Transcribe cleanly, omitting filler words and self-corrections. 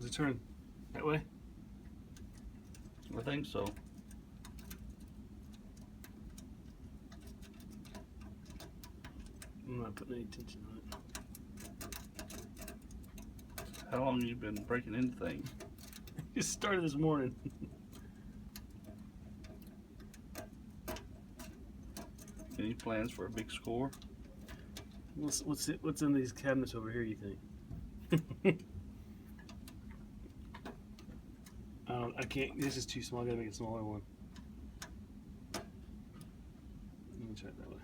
Does it turn that way? I think so. I'm not putting any attention on it. How long have you been breaking into things? Just started this morning. Any plans for a big score? What's in these cabinets over here, you think? I can't. This is too small. I gotta make a smaller one. Let me try it that way.